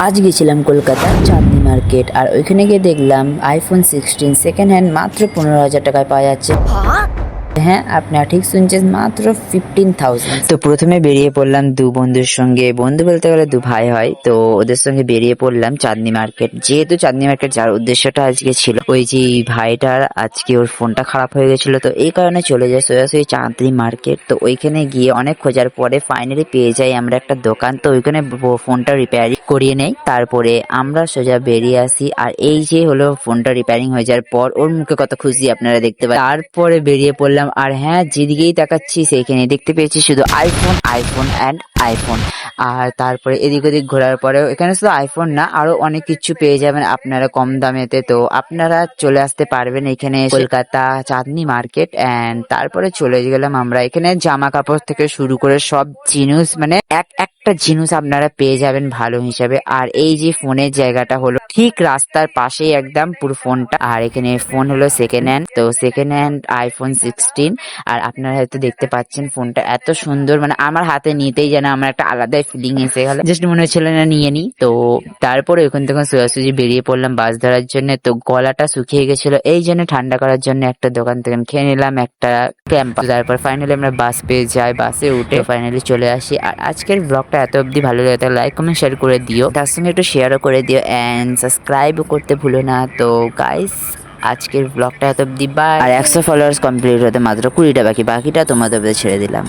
আজ গেছিলাম কলকাতা চাঁদনি মার্কেট, আর ওইখানে গিয়ে দেখলাম আইফোন 16 সেকেন্ড হ্যান্ড মাত্র 15,000 টাকায় পাওয়া যাচ্ছে। হ্যাঁ, আপনারা ঠিক শুনছেন, মাত্র 15,000। তো প্রথমে বেরিয়ে পড়লাম দু বন্ধুর সঙ্গে, বন্ধু বলতে গেলে দু ভাই হয়, তো ওদের সঙ্গে বেরিয়ে পড়লাম চাঁদনি মার্কেট। যেহেতু চাঁদনি মার্কেট যার উদ্দেশ্যটা আজকে ছিল, ওই যে ভাইটার আজকে ওর ফোনটা খারাপ হয়ে গেছিল, তো এই কারণে চলে যায় সোজাসুজি চাঁদনি মার্কেট। তো ওইখানে গিয়ে অনেক খোঁজার পরে ফাইনালি পেয়ে যাই আমরা একটা দোকান, তো ওইখানে ফোনটা রিপেয়ারিং করিয়ে নেই, তারপরে আমরা সোজা বেরিয়ে আসি। আর এই যে হলো ফোনটা রিপেয়ারিং হয়ে যাওয়ার পর ওর মুখে কত খুশি আপনারা দেখতে পান। তারপরে বেরিয়ে পড়লাম, আর হ্যাঁ, যেদিকেই তাকাচ্ছি সেইখানে দেখতে পেয়েছি শুধু আইফোন, আইফোন অ্যান্ড আইফোন। আর তারপরে এদিক ওদিক ঘোরার পরেও এখানে শুধু আইফোন না, আরো অনেক কিছু পেয়ে যাবেন আপনারা কম দামেতে। তো আপনারা চলে আসতে পারবেন এখানে কলকাতা চাঁদনি মার্কেট। অ্যান্ড তারপরে চলে গেলাম আমরা, এখানে জামা কাপড় থেকে শুরু করে সব জিনিস, মানে একটা জিনিস আপনারা পেয়ে যাবেন ভালো হিসাবে। আর এই যে ফোনের জায়গাটা হলো ঠিক রাস্তার পাশেই একদম পুরো ফোনটা। আর এখানে ফোন হলো সেকেন্ড হ্যান্ড, তো সেকেন্ড হ্যান্ড আইফোন 16। আর আপনারা হয়তো দেখতে পাচ্ছেন ফোনটা এত সুন্দর, মানে আমার হাতে নিতেই যেন আমার একটা আলাদাই ফিলিং এসে গেল, জাস্ট মনে হচ্ছিল না নিয়ে নি। তো তারপরে ওখান থেকে সোজাসুজি বেরিয়ে পড়লাম বাস ধরার জন্য। তো গলাটা শুকিয়ে গেছিল, এই জন্য ঠান্ডা করার জন্য একটা দোকান থেকে খেয়ে নিলাম একটা ক্যাম্পা। তারপর ফাইনালি আমরা বাস পেয়ে যাই, বাসে উঠে ফাইনালি চলে আসি। আর আজকের ব্লগটা এত অব্দি ভালো লাগে, লাইক কমেন্ট শেয়ার করে দিও, তার সঙ্গে একটু শেয়ারও করে দিও অ্যান্ড সাবস্ক্রাইবও করতে ভুলো না। তো গাইস, আজকের ব্লগটা এত অব্দি, বাই। আর 100 ফলোয়ার্স কমপ্লিট হতে মাত্র 20টা বাকিটা তোমাদের ছেড়ে দিলাম।